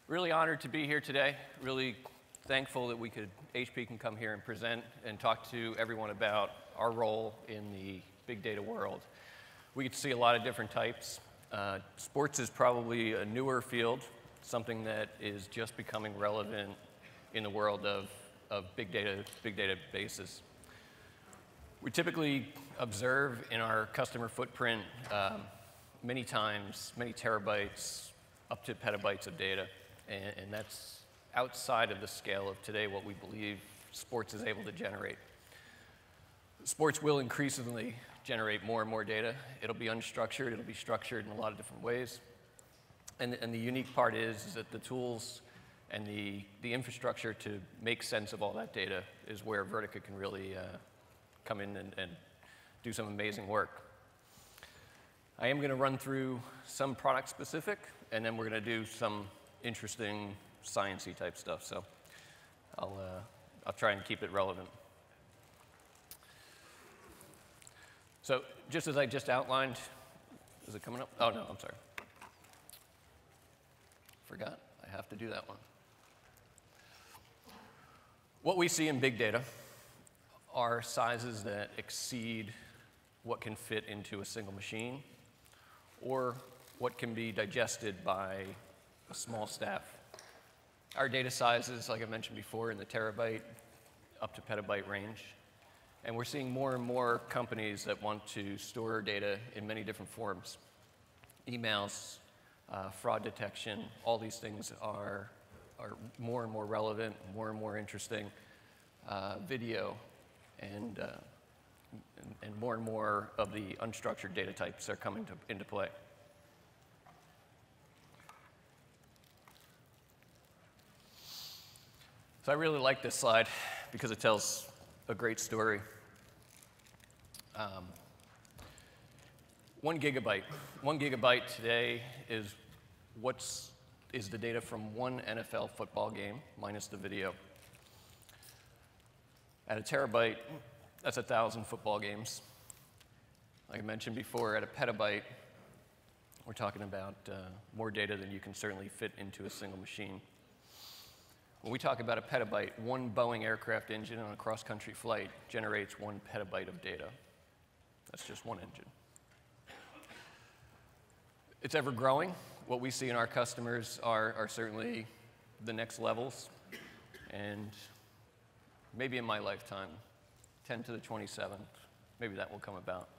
Really honored to be here today. Really thankful that HP can come here and present and talk to everyone about our role in the big data world. We get to see a lot of different types. Sports is probably a newer field, something that is just becoming relevant in the world of big data bases. We typically observe in our customer footprint many times, many terabytes, up to petabytes of data. And that's outside of the scale of today what we believe sports is able to generate. Sports will increasingly generate more and more data. It'll be unstructured, it'll be structured in a lot of different ways. And the unique part is that the tools and the infrastructure to make sense of all that data is where Vertica can really come in and do some amazing work. I am going to run through some product specific, and then we're going to do some interesting science-y type stuff. So I'll try and keep it relevant. So just as I just outlined, is it coming up? Oh no, I'm sorry. Forgot, I have to do that one. What we see in big data are sizes that exceed what can fit into a single machine or what can be digested by a small staff. Our data sizes, like I mentioned before, in the terabyte up to petabyte range. And we're seeing more and more companies that want to store data in many different forms. Emails, fraud detection, all these things are more and more relevant, more and more interesting. Video, and more of the unstructured data types are coming into play. So I really like this slide because it tells a great story. 1 gigabyte. 1 gigabyte today is the data from one NFL football game minus the video. At a terabyte, that's 1,000 football games. Like I mentioned before, at a petabyte, we're talking about more data than you can certainly fit into a single machine. When we talk about a petabyte, one Boeing aircraft engine on a cross-country flight generates 1 petabyte of data. That's just one engine. It's ever growing. What we see in our customers are certainly the next levels. And maybe in my lifetime, 10 to the 27th, maybe that will come about.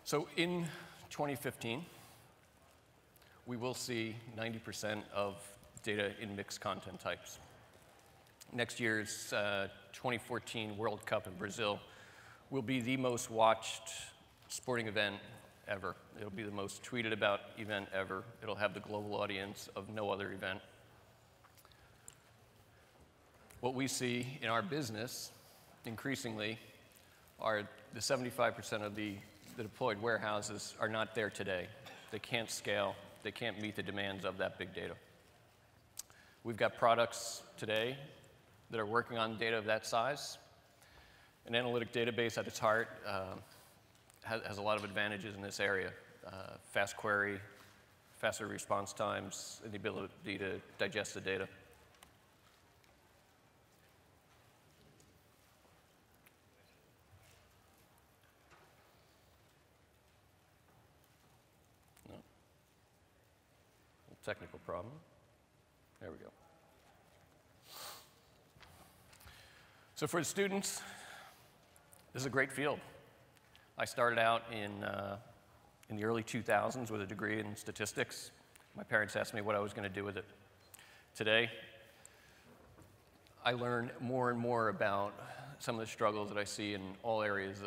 So in 2015, we will see 90% of data in mixed content types. Next year's 2014 World Cup in Brazil will be the most watched sporting event ever. It'll be the most tweeted about event ever. It'll have the global audience of no other event. What we see in our business, increasingly, are the 75% of the deployed warehouses are not there today. They can't scale. They can't meet the demands of that big data. We've got products today that are working on data of that size. An analytic database at its heart has a lot of advantages in this area. Fast query, faster response times, and the ability to digest the data. No. Technical problem. There we go. So for the students, this is a great field. I started out in the early 2000s with a degree in statistics. My parents asked me what I was going to do with it. Today, I learn more and more about some of the struggles that I see in all areas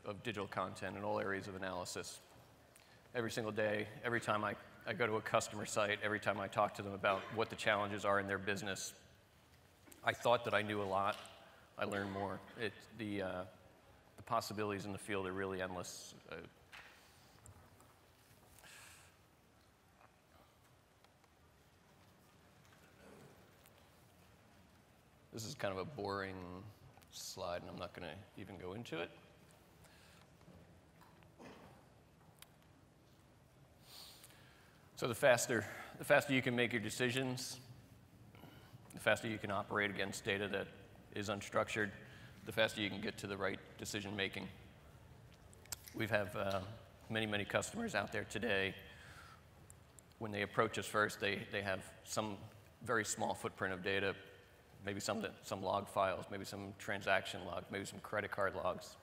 of digital content and all areas of analysis. Every single day, every time I go to a customer site, every time I talk to them about what the challenges are in their business, I thought that I knew a lot. I learn more. The possibilities in the field are really endless. This is kind of a boring slide, and I'm not going to even go into it. So the faster you can make your decisions, the faster you can operate against data that is unstructured, the faster you can get to the right decision making. We have many customers out there today. When they approach us first, they have some very small footprint of data, maybe some log files, maybe some transaction logs, maybe some credit card logs.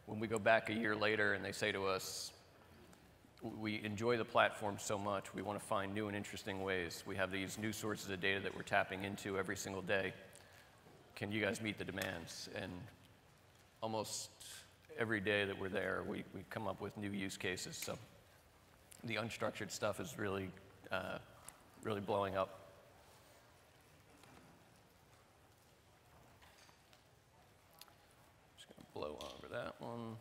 When we go back a year later and they say to us, we enjoy the platform so much, we want to find new and interesting ways. We have these new sources of data that we're tapping into every single day. Can you guys meet the demands? And almost every day that we're there, we come up with new use cases. So the unstructured stuff is really blowing up. Just going to blow over that one.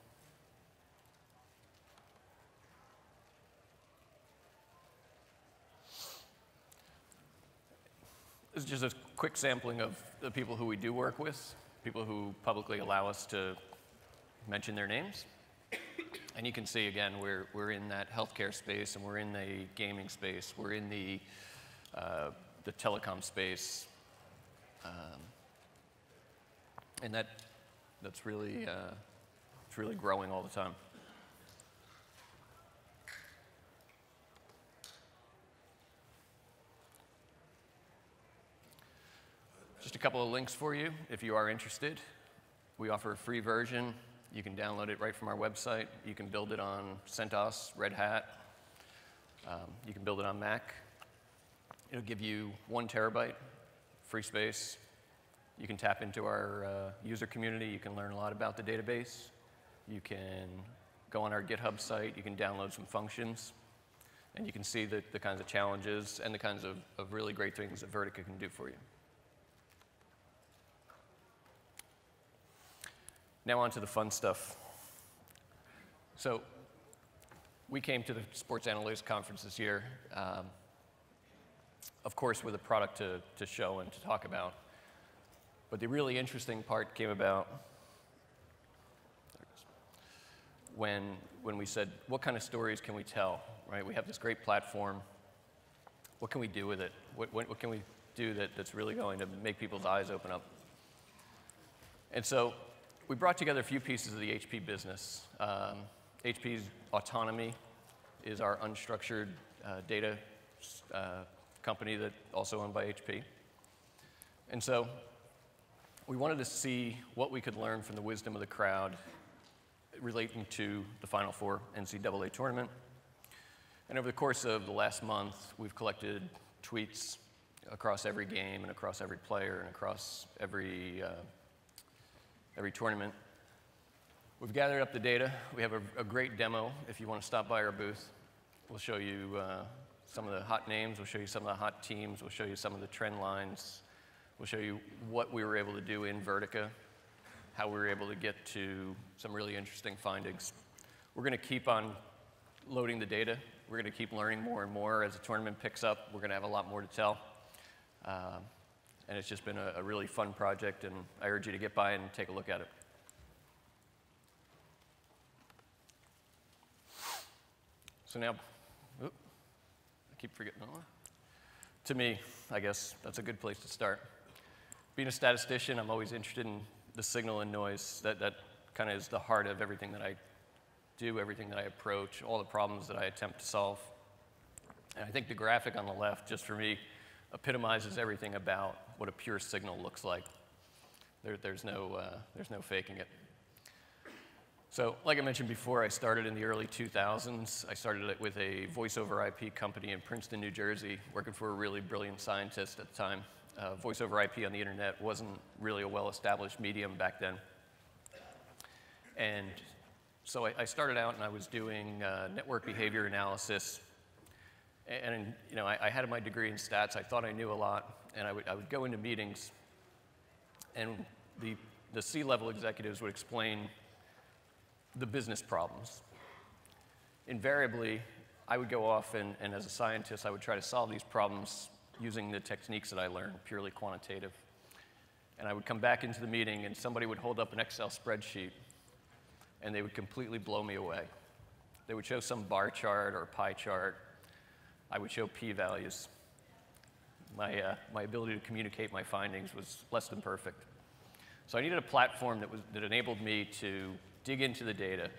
This is just a quick sampling of the people who we do work with, people who publicly allow us to mention their names. And you can see, again, we're in that healthcare space, and we're in the gaming space, we're in the telecom space, and that's really it's really growing all the time. Just a couple of links for you if you are interested. We offer a free version. You can download it right from our website. You can build it on CentOS, Red Hat. You can build it on Mac. It'll give you 1 terabyte free space. You can tap into our user community. You can learn a lot about the database. You can go on our GitHub site. You can download some functions. And you can see the kinds of challenges and the kinds of really great things that Vertica can do for you. Now on to the fun stuff. So we came to the Sports Analytics Conference this year, of course, with a product to show and to talk about. But the really interesting part came about when we said, what kind of stories can we tell, right? We have this great platform. What can we do with it? What can we do that's really going to make people's eyes open up? And so we brought together a few pieces of the HP business. HP's Autonomy is our unstructured data company that's also owned by HP. And so we wanted to see what we could learn from the wisdom of the crowd relating to the Final Four NCAA tournament. And over the course of the last month, we've collected tweets across every game and across every player and across every tournament. We've gathered up the data. We have a great demo if you want to stop by our booth. We'll show you some of the hot names. We'll show you some of the hot teams. We'll show you some of the trend lines. We'll show you what we were able to do in Vertica, how we were able to get to some really interesting findings. We're going to keep on loading the data. We're going to keep learning more and more. As the tournament picks up, we're going to have a lot more to tell. And it's just been a really fun project, and I urge you to get by and take a look at it. So now, I keep forgetting. To me, I guess that's a good place to start. Being a statistician, I'm always interested in the signal and noise. That kind of is the heart of everything that I do, everything that I approach, all the problems that I attempt to solve. And I think the graphic on the left, just for me, epitomizes everything about what a pure signal looks like. There's no faking it. So, like I mentioned before, I started in the early 2000s. I started it with a voice-over IP company in Princeton, New Jersey, working for a really brilliant scientist at the time. Voice-over IP on the internet wasn't really a well-established medium back then. And so I started out and I was doing network behavior analysis. And you know, I had my degree in stats. I thought I knew a lot, and I would go into meetings, and the C-level executives would explain the business problems. Invariably, I would go off, and as a scientist, I would try to solve these problems using the techniques that I learned, purely quantitative. And I would come back into the meeting, and somebody would hold up an Excel spreadsheet, and they would completely blow me away. They would show some bar chart or pie chart. I would show p-values. My ability to communicate my findings was less than perfect. So I needed a platform that enabled me to dig into the data,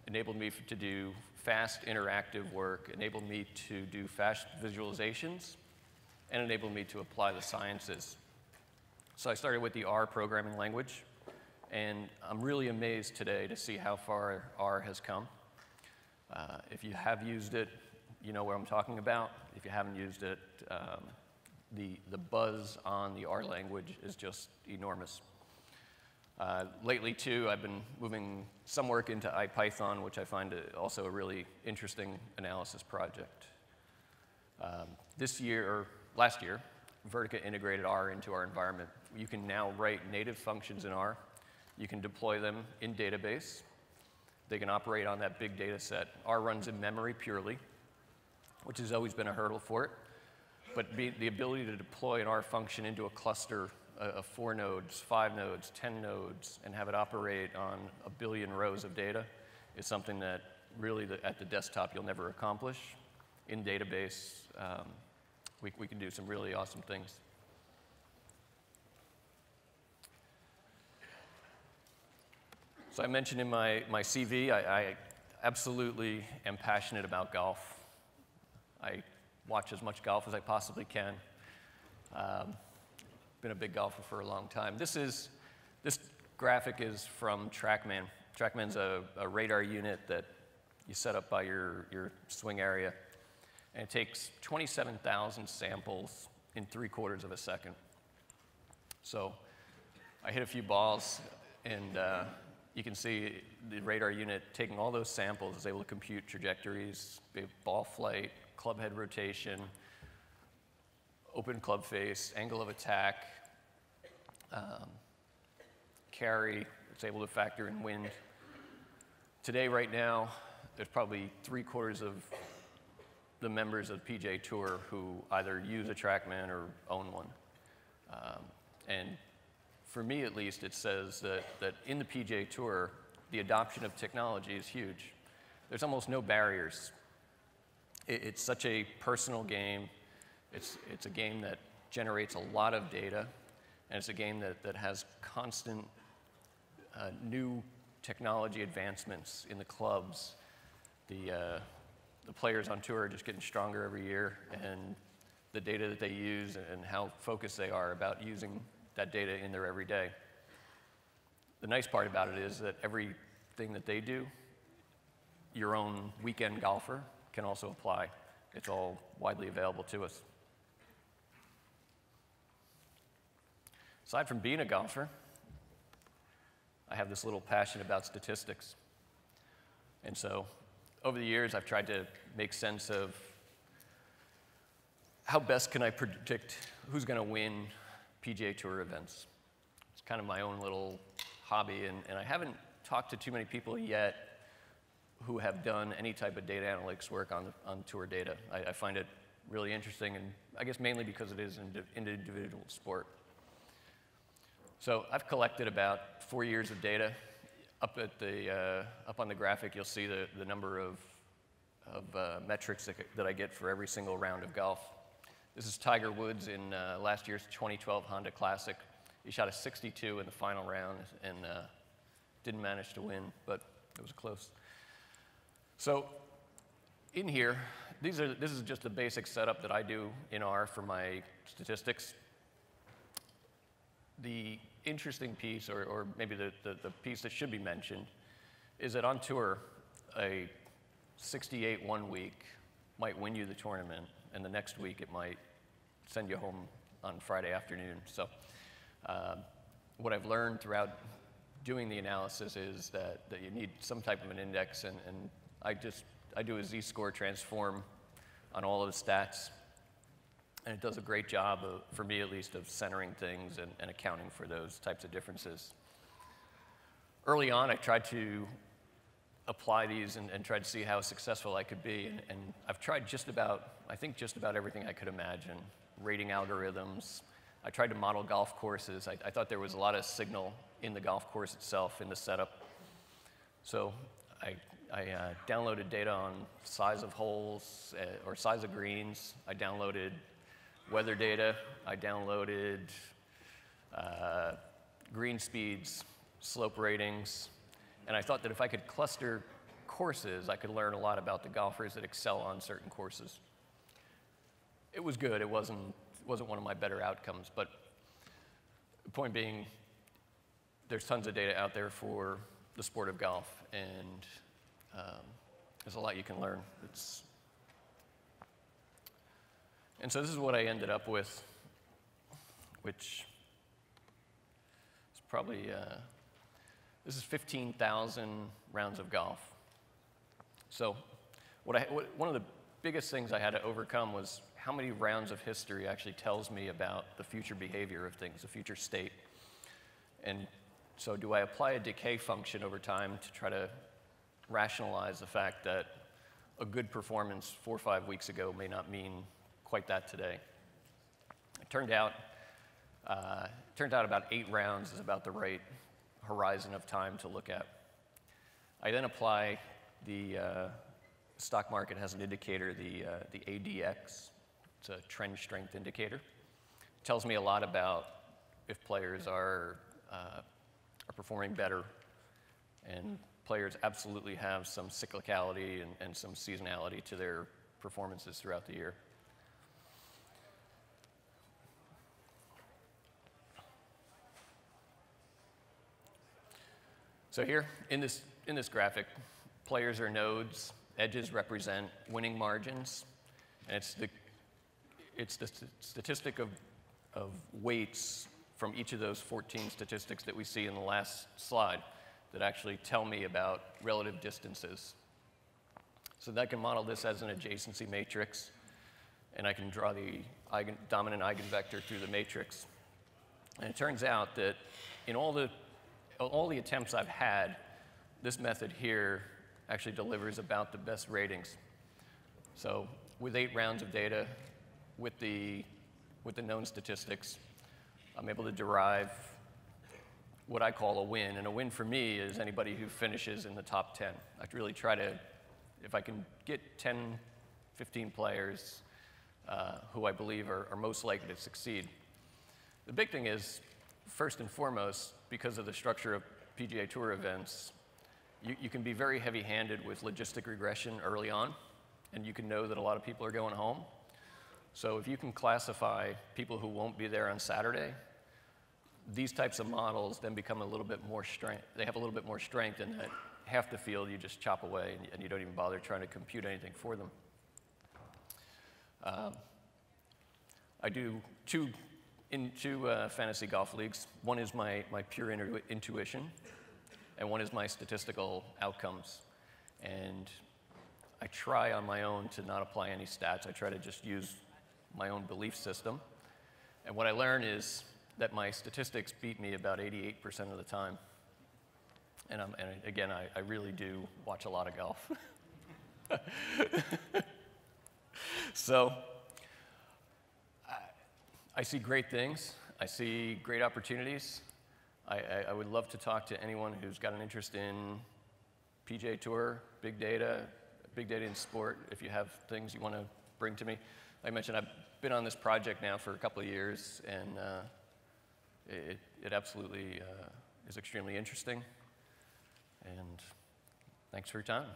enabled me to do fast interactive work, enabled me to do fast visualizations, and enabled me to apply the sciences. So I started with the R programming language, and I'm really amazed today to see how far R has come. If you have used it, you know what I'm talking about. If you haven't used it, the buzz on the R language is just enormous. Lately, too, I've been moving some work into IPython, which I find also a really interesting analysis project. Last year, Vertica integrated R into our environment. You can now write native functions in R. You can deploy them in database. They can operate on that big data set. R runs in memory purely, which has always been a hurdle for it. But the ability to deploy an R function into a cluster of 4 nodes, 5 nodes, 10 nodes, and have it operate on a billion rows of data is something that really at the desktop you'll never accomplish. In database, we can do some really awesome things. So I mentioned in my CV, I absolutely am passionate about golf. I watch as much golf as I possibly can. Been a big golfer for a long time. This graphic is from TrackMan. TrackMan's a radar unit that you set up by your swing area, and it takes 27,000 samples in 3/4 of a second. So I hit a few balls, and you can see the radar unit taking all those samples is able to compute trajectories, ball flight, club head rotation, open club face, angle of attack, carry. It's able to factor in wind. Today, right now, there's probably 3/4 of the members of the PGA Tour who either use a TrackMan or own one. And for me, at least, it says that in the PGA Tour, the adoption of technology is huge. There's almost no barriers. It's such a personal game. It's a game that generates a lot of data, and it's a game that has constant new technology advancements in the clubs. The players on tour are just getting stronger every year, and the data that they use and how focused they are about using that data in their everyday. The nice part about it is that everything that they do, your own weekend golfer can also apply. It's all widely available to us. Aside from being a golfer, I have this little passion about statistics. And so over the years, I've tried to make sense of how best can I predict who's going to win PGA Tour events. It's kind of my own little hobby, and I haven't talked to too many people yet who have done any type of data analytics work on tour data. I find it really interesting, and I guess mainly because it is an individual sport. So I've collected about 4 years of data. Up on the graphic, you'll see the number of metrics that I get for every single round of golf. This is Tiger Woods in last year's 2012 Honda Classic. He shot a 62 in the final round and didn't manage to win, but it was close. So in here, this is just the basic setup that I do in R for my statistics. The interesting piece, or maybe the piece that should be mentioned, is that on tour, a 68 one week might win you the tournament, and the next week it might send you home on Friday afternoon. So what I've learned throughout doing the analysis is that you need some type of an index, and I do a z-score transform on all of the stats, and it does a great job, for me at least, of centering things and accounting for those types of differences. Early on, I tried to apply these and tried to see how successful I could be, and I've tried just about everything I could imagine. Rating algorithms, I tried to model golf courses. I thought there was a lot of signal in the golf course itself, in the setup. So I downloaded data on size of holes or size of greens. I downloaded weather data. I downloaded green speeds, slope ratings, and I thought that if I could cluster courses, I could learn a lot about the golfers that excel on certain courses. It was good. It wasn't one of my better outcomes, but the point being, there's tons of data out there for the sport of golf, and there's a lot you can learn. And so this is what I ended up with, which is probably, this is 15,000 rounds of golf. So one of the biggest things I had to overcome was how many rounds of history actually tells me about the future behavior of things, the future state. And so do I apply a decay function over time to try to rationalize the fact that a good performance 4 or 5 weeks ago may not mean quite that today? It turned out about 8 rounds is about the right horizon of time to look at. I then apply the stock market has an indicator, the ADX. It's a trend strength indicator. It tells me a lot about if players are performing better, and players absolutely have some cyclicality and some seasonality to their performances throughout the year. So here, in this graphic, players are nodes, edges represent winning margins, and it's the statistic of weights from each of those 14 statistics that we see in the last slide that actually tell me about relative distances. So that I can model this as an adjacency matrix, and I can draw the dominant eigenvector through the matrix. And it turns out that in all the attempts I've had, this method here actually delivers about the best ratings. So with 8 rounds of data, with the known statistics, I'm able to derive what I call a win. And a win for me is anybody who finishes in the top 10. I really try to, if I can get 10, 15 players who I believe are most likely to succeed. The big thing is, first and foremost, because of the structure of PGA Tour events, you can be very heavy-handed with logistic regression early on, and you can know that a lot of people are going home. So if you can classify people who won't be there on Saturday, these types of models then become a little bit more strength. They have a little bit more strength in that half the field you just chop away and you don't even bother trying to compute anything for them. I do two fantasy golf leagues. One is my pure intuition, and one is my statistical outcomes. And I try on my own to not apply any stats. I try to just use my own belief system. And what I learn is that my statistics beat me about 88% of the time. And again, I really do watch a lot of golf. So I see great things. I see great opportunities. I would love to talk to anyone who's got an interest in PGA Tour, big data in sport, if you have things you want to bring to me. Like I mentioned, I've been on this project now for a couple of years, and it absolutely is extremely interesting. And thanks for your time.